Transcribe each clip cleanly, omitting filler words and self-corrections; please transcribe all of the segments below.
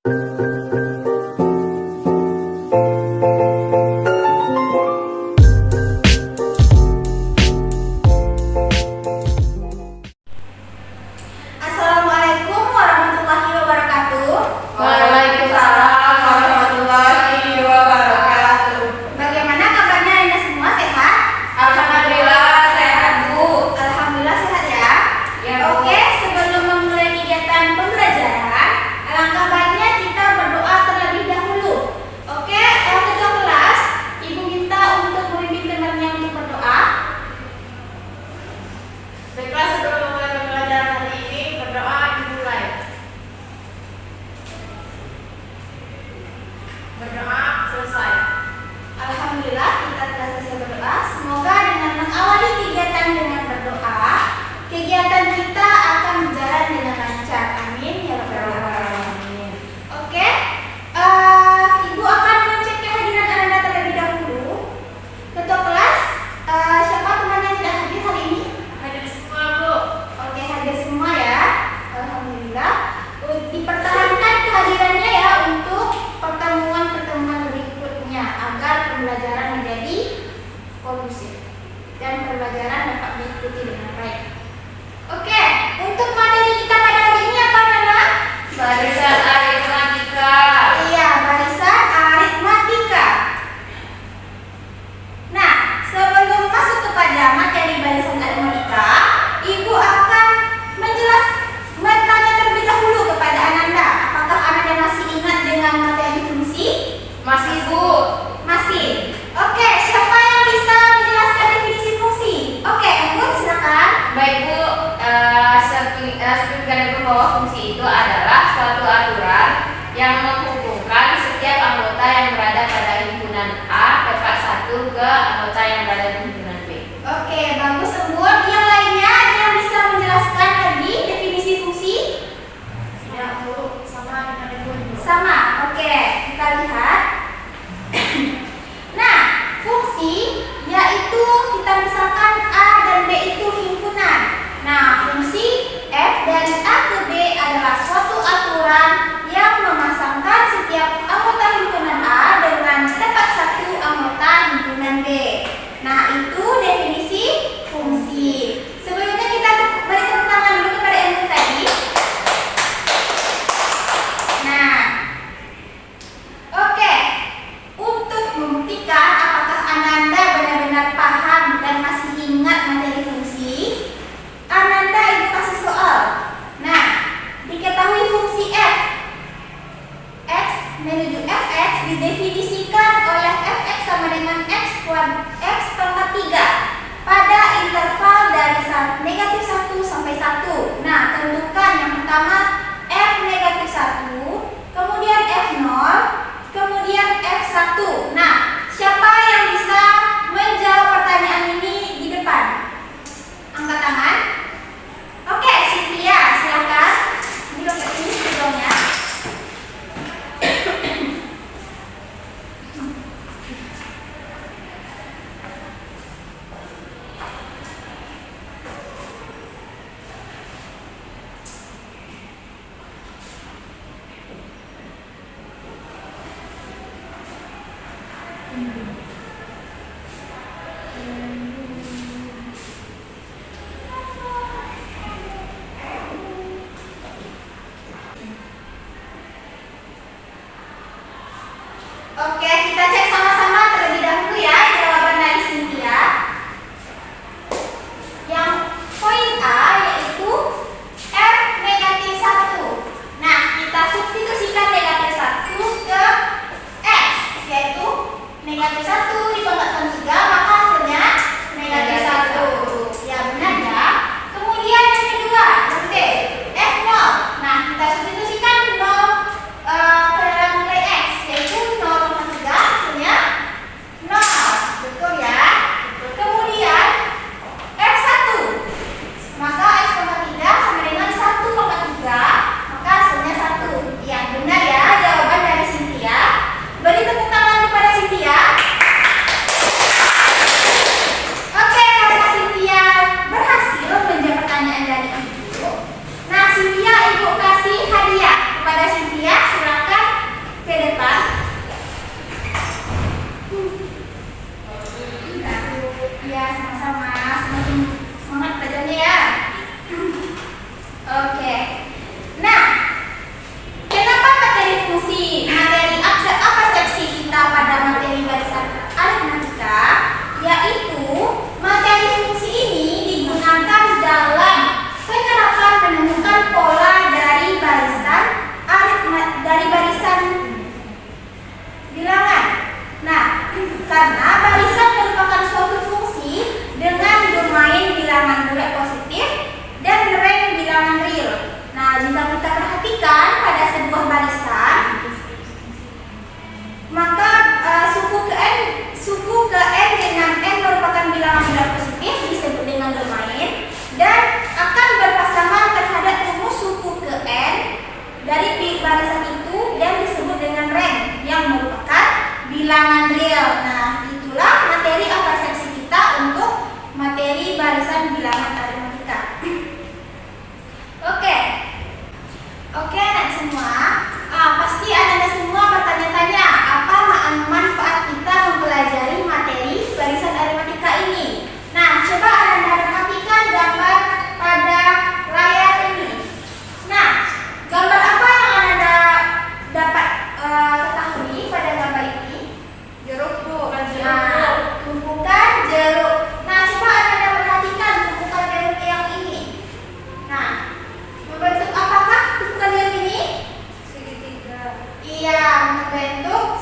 Assalamualaikum warahmatullahi wabarakatuh. Waalaikumsalam warahmatullahi wabarakatuh. Bagaimana kabarnya Anda semua, sehat? Alhamdulillah sehat, Bu. Alhamdulillah sehat ya. Ya, Bu. Oke, sebelum memulai kegiatan pembelajaran, alangkah baiknya kita berdoa terlebih dahulu. Oke, ketua kelas, Ibu minta untuk memimpin temannya untuk berdoa. Baiklah, sebelum memulai pembelajaran hari ini, berdoa dimulai. Berdoa selesai. Alhamdulillah kita telah selesai berdoa. Semoga dengan mengawali kegiatan dengan berdoa, kegiatan kita akan berjalan dengan lancar. Amin ya rabbal alamin. Oke, Ibu akan mengecek kehadiran Anda terlebih dahulu. Ketua kelas, siapa teman yang tidak hadir hari ini? Hadir semua, Bu. Oke, hadir semua ya. Alhamdulillah. Dipertahankan kehadirannya ya untuk pertemuan-pertemuan berikutnya agar pembelajaran menjadi kondusif dan pembelajaran dapat diikuti dengan baik. Oke, untuk materi kita pada hari ini apa, Nana? Barisan aritmatika. Iya, barisan aritmatika. Nah, sebelum masuk kepada materi barisan aritmatika, Ibu akan bertanya terlebih dahulu kepada Ananda. Apakah Ananda masih ingat dengan materi fungsi? Masih, Bu. Masih. Oke, siapa yang bisa menjelaskan definisi fungsi? Oke, Ibu silakan. Baik, Bu. Sebutkan bahwa fungsi itu adalah suatu aturan yang menghubungkan setiap anggota yang berada pada himpunan A dapat satu ke anggota yang berada di himpunan B. Oke, bagus Embun. Yang lainnya ada yang bisa menjelaskan lagi definisi fungsi? Tidak, Bu. Sama dengan Ibu. Sama. Oke, kita lihat. Nah, fungsi yaitu kita misalkan A dan B itu himpunan. Nah, fungsi F dari A ke B adalah suatu aturan yang memasangkan setiap anggota himpunan A dengan dapat satu anggota himpunan B. Nah, itu definisi fungsi. Sebelumnya kita beri tepuk tangan dulu kepada Emu tadi. Nah, oke. Untuk membuktikan apakah Ananda benar-benar paham dan masih ingat materi fungsi, Ananda Ibu kasih soal. Nah, diketahui fungsi f. X menuju fx didefinisikan oleh fx sama dengan x pangkat 3 pada interval dari negatif 1 sampai 1. Nah, tentukan yang pertama f negatif 1, kemudian f0, kemudian f1. Nah, siapa yang bisa menjawab pertanyaan ini di depan? Angkat tangan. Oke, Cynthia, silakan. Ini loh ini sebelumnya. Oke, kita cek sama-sama terlebih dahulu ya jawaban dari Cynthia. Yang poin A yaitu F negatif 1. Nah, kita substitusikan negatif 1 ke X, yaitu negatif 1 dipangkatkan 3, maka hasilnya negatif 1. Ya, benar ya. Kemudian yang kedua, B, F0. Nah, kita substitusikan 0 ke dalam nilai X, yaitu 0,3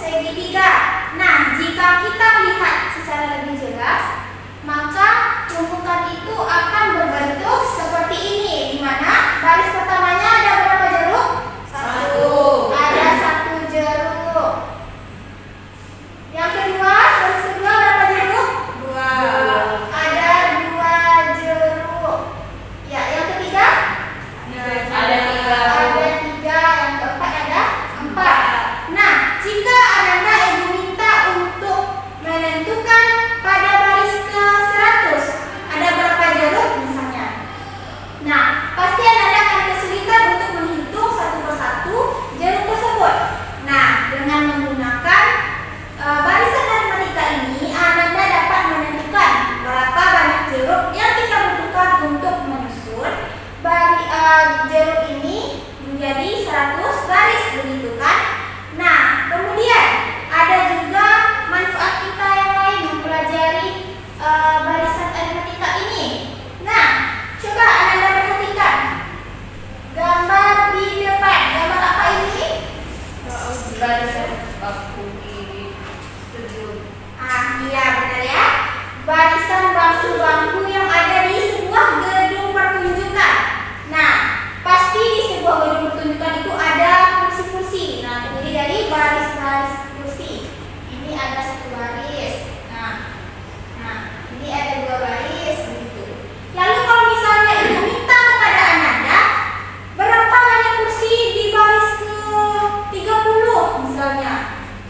segitiga. Nah, jika kita lihat secara lebih jelas, maka tumpukan itu akan berbentuk seperti ini, di mana baris pertamanya ada berapa jeruk? Ada 1 jeruk. Yang kedua, baris kedua berapa jeruk? 2. Ada 2 jeruk. Ya, yang ketiga? Ada 3. Ada 3. Yang keempat ada 4. Nah, jika Ananda ibu minta untuk menentukan pada baris ke 100 ada berapa jeruk misalnya. Nah, pasti Ananda akan kesulitan untuk menghitung satu persatu jeruk tersebut. Nah, dengan menggunakan barisan aritmatika ini, Ananda dapat menentukan berapa banyak jeruk yang kita butuhkan untuk menyusun jeruk ini menjadi 100 baris, begitu kan? Nah, kemudian ada juga manfaat kita yang lain mempelajari barisan aritmatika ini. Nah, coba Ananda perhatikan gambar di depan. Gambar apa ini? Barisan baku di tujuh. Iya benar ya. Barisan bangku-bangku yang ada di sebuah gedung pertunjukan. Nah, pasti di sebuah gedung pertunjukan itu ada kursi-kursi. Nah, terdiri dari baris-baris kursi. Ini ada 1 baris. Nah, ini ada 2 baris begitu. Lalu kalau misalnya ibu minta kepada Ananda berapa banyak kursi di baris ke 30 misalnya.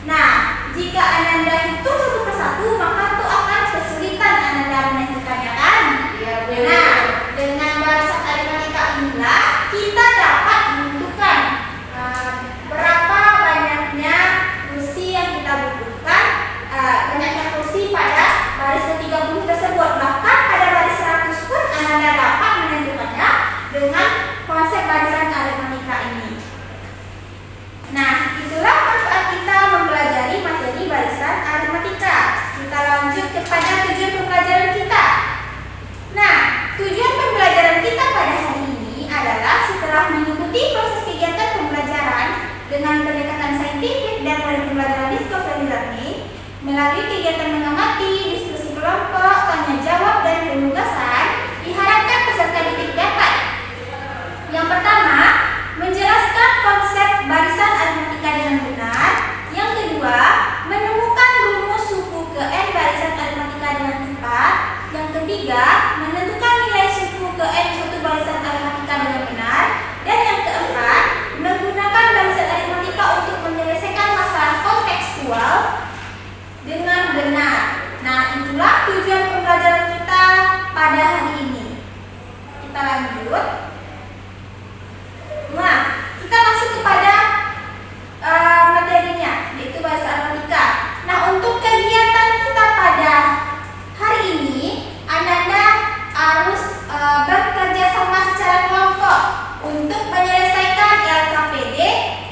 Nah, jika Ananda hitung satu persatu, maka itu akan kesulitan Ananda menentukannya kan? Iya, Nah, dengan barisan aritmatika inilah kita dapat menentukan berapa banyaknya kursi yang kita butuhkan, banyaknya kursi pada baris ke-30 tersebut. Bahkan pada baris 100 pun Ananda dapat menentukannya dengan konsep barisan aritmatika ini. Nah, itulah manfaat kita mempelajari materi barisan aritmatika. Kita lanjut kepada tujuan pembelajaran kita. Nah, tujuan pembelajaran kita pada hari ini adalah setelah mengikuti proses kegiatan pembelajaran dengan pendekatan saintifik dan pembelajaran discovery learning, melalui kegiatan mengamati, diskusi kelompok, tanya jawab, dan penugasan, diharapkan peserta didik dapat: yang pertama, menjelaskan konsep barisan aritmatika dengan benar. Yang kedua, menemukan rumus suku ke n barisan aritmatika dengan tepat. Yang ketiga, menentukan nilai suku ke n suatu barisan aritmatika dengan benar. Dan yang keempat, menggunakan barisan aritmatika untuk menyelesaikan masalah kontekstual dengan benar. Nah, itulah tujuan pembelajaran kita pada hari ini. Kita lanjut. Nah, kita masuk kepada materinya, yaitu bahasa aritmatika. Nah, untuk kegiatan kita pada hari ini, Ananda harus bekerja sama secara kelompok untuk menyelesaikan LKPD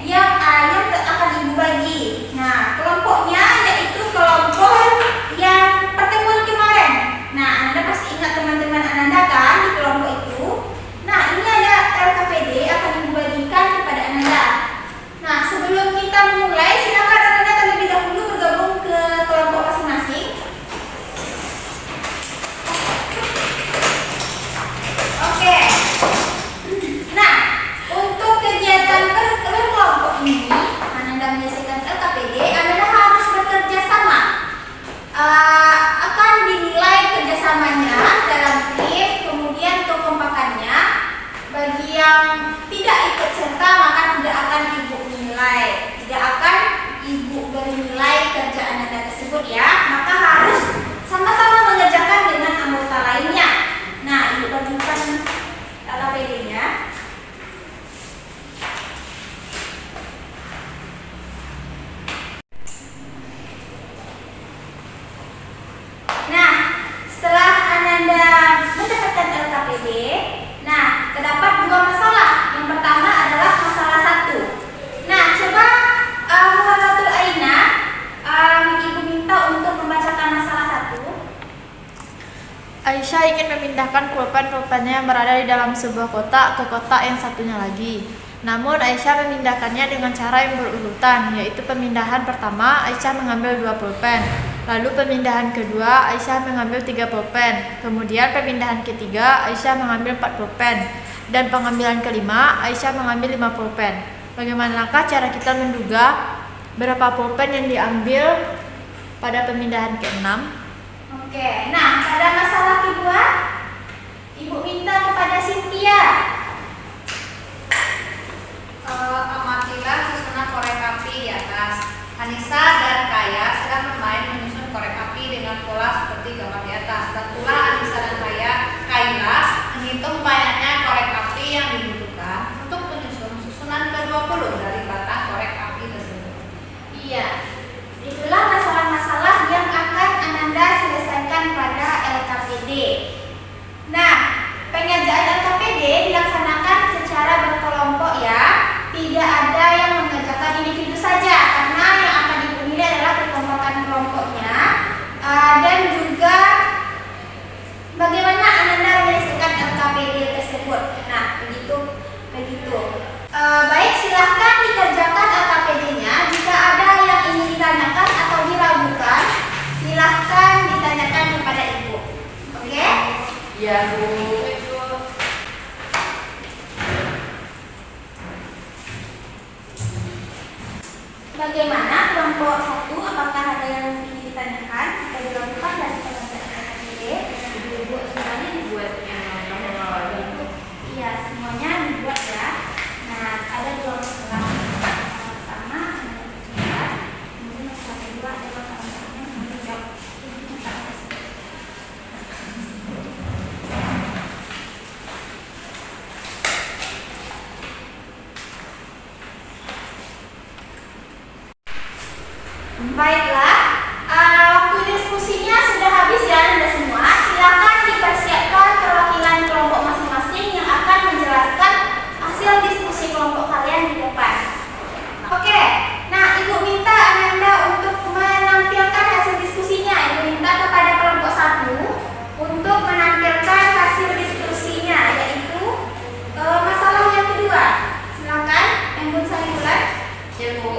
yang akan Ibu bagi. Nah, kelompoknya yaitu kelompok yang pertemuan kemarin. Nah, Ananda pasti ingat teman-teman Ananda kan di kelompok itu. Nah, ini ada LKPD akan Ibu bagikan kepada Ananda. Nah, sebelum kita memulai, silakan Ananda terlebih dahulu bergabung ke kelompok masing-masing. Oke. Nah, untuk kegiatan berkelompok ini, Ananda menyelesaikan LKPD, Ananda harus bekerja sama. Akan dinilai kerjasamanya dalam tim, kemudian kekompakannya. Bagi yang tidak ikut serta, maka tidak akan Ibu nilai, tidak akan Ibu beri nilai kerja Ananda tersebut ya. Maka harus sama-sama mengerjakan dengan anggota lainnya. Nah, Ibu bagikan LKPD-nya. Nah, setelah Ananda mendapatkan LKPD, nah, terdapat 2 masalah. Yang pertama adalah masalah 1. Nah, coba Muhammadul Aina, Ibu minta untuk membacakan masalah 1. Aisyah ingin memindahkan pulpen-pulpennya yang berada di dalam sebuah kotak ke kotak yang satunya lagi. Namun Aisyah memindahkannya dengan cara yang berurutan, yaitu pemindahan pertama Aisyah mengambil 2 pulpen, lalu pemindahan kedua Aisyah mengambil 3 pulpen, kemudian pemindahan ketiga Aisyah mengambil 4 pulpen, dan pengambilan kelima Aisyah mengambil 5 pulpen. Bagaimanakah cara kita menduga berapa pulpen yang diambil pada pemindahan ke-6? Oke, nah pada masalah kedua, Ibu minta kepada Cynthia. Amatilah susunan korek api di atas. Anissa dan Kaya sedang bermain menyusun korek api dengan pola seperti gambar di atas. Tentulah Anissa dan Kayla menghitung banyaknya korek api yang dibutuhkan untuk menyusun susunan ke-20 dari batang korek api tersebut. Iya, itulah masalah-masalah yang akan Ananda selesaikan pada LKPD. Nah, pengerjaan LKPD dilaksanakan secara berkelompok ya. Tidak ada yang mengerjakan individu saja, karena yang akan dinilai adalah kekompakan kelompoknya dan juga bagaimana Ananda menyelesaikan LKPD tersebut. Nah, begitu. Baik, silahkan dikerjakan LKPD-nya. Jika ada yang ingin ditanyakan atau diragukan, silahkan ditanyakan kepada Ibu. Oke? Iya, Bu. Bagaimana kelompok 1? Apakah ada yang ingin ditanyakan? Jika diragukan dan dikerjakan LKPD. Bu, sebenarnya dibuat yang Iya, semuanya dibuat ya. Nah, ada 2 masalah. Masalah pertama adalah percobaan, kemudian masalah kedua adalah kawan-kawannya menjawab masalah tersebut. Baiklah, waktu diskusinya sudah habis ya Anda semua. Silakan dipersiapkan perwakilan kelompok masing-masing yang akan menjelaskan hasil diskusi kelompok kalian di depan. Oke, nah Ibu minta Ananda untuk menampilkan hasil diskusinya. Ibu minta kepada kelompok 1 untuk menampilkan hasil diskusinya, yaitu masalah yang kedua. Silakan, Embun Salihulan. Ya, Bu.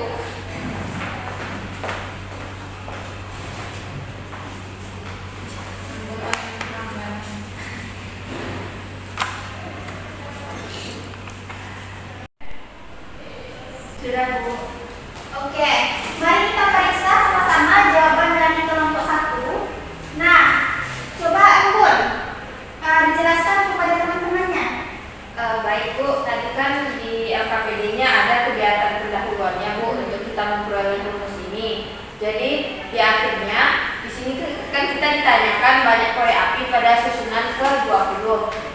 Sudah, Bu. Oke, mari kita periksa sama-sama jawaban dari kelompok 1. Nah, coba Embun dijelaskan kepada teman-temannya. Baik, Bu. Tadi kan di LKPD-nya ada kegiatan pendahuluannya, Bu, untuk kita memperoleh rumus ini. Jadi di akhirnya di sini kan kita ditanyakan banyak korek api pada susunan ke-20.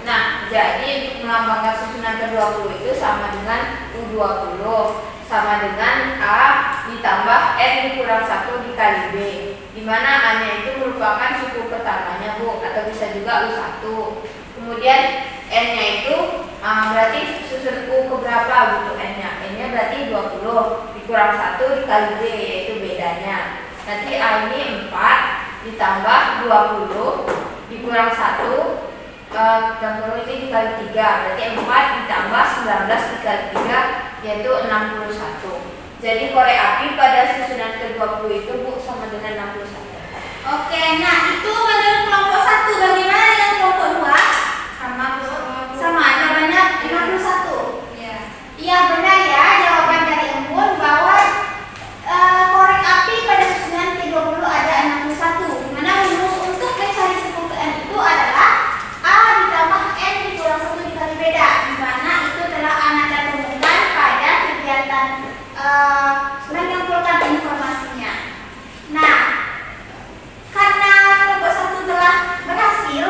Nah, jadi untuk melambangkan susunan ke-20 itu sama dengan U20, sama dengan A ditambah N dikurang 1 dikali B, di mana A-nya itu merupakan suku pertamanya, Bu, atau bisa juga U1. Kemudian N-nya itu berarti susun U keberapa gitu N-nya? N-nya berarti 20 dikurang 1 dikali B, yaitu bedanya. Nanti A ini 4 ditambah 20 dikurang 1 dan ini dikali 3, berarti 4 ditambah 19 dikali 3, yaitu 61. Jadi korek api pada susunan ke-20 itu, Bu, sama dengan 61. Oke, nah itu menurut kelompok 1. Bagaimana dengan kelompok 2? Sama, Bu. Sama, jawabannya 61. Iya. Iya, benar ya jawaban dari Embun bahwa korek api pada susunan ke-20 ada 61. Di mana rumus untuk mencari suku ke N itu adalah A ditambah N dikurang 1 dikali beda, di mana itu telah Ananda temukan pada kegiatan mengumpulkan informasinya. Nah, karena kelompok 1 telah berhasil,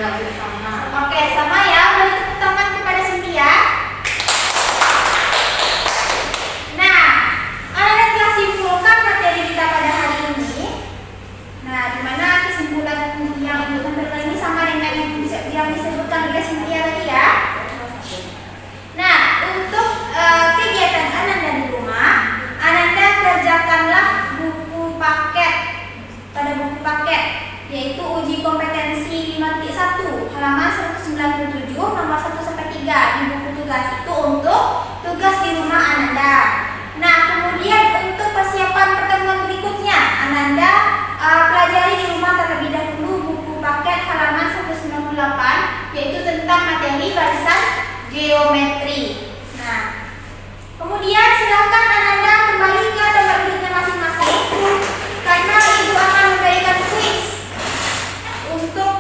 Bu, sama. Oke, sama ya. Boleh tepuk tangan kepada Cynthia. Nah, Anda telah simpulkan materi kita pada hari ini. Nah, di mana kesimpulan yang kali ini sama dengan yang disebutkan oleh Cynthia tadi ya. Nah, untuk kegiatan Ananda di rumah, Ananda kerjakanlah buku paket pada buku paket, yaitu uji kompetensi 5.1 halaman 197 nomor 1 sampai 3 di buku tugas itu untuk tugas di rumah Ananda. Nah, kemudian untuk persiapan pertemuan berikutnya, Ananda pelajari di rumah terlebih dahulu buku paket halaman 198, yaitu tentang materi barisan geometri. Nah, kemudian silakan Ananda kembali ke tempat duduknya masing-masing karena Ibu akan memberikan kuis untuk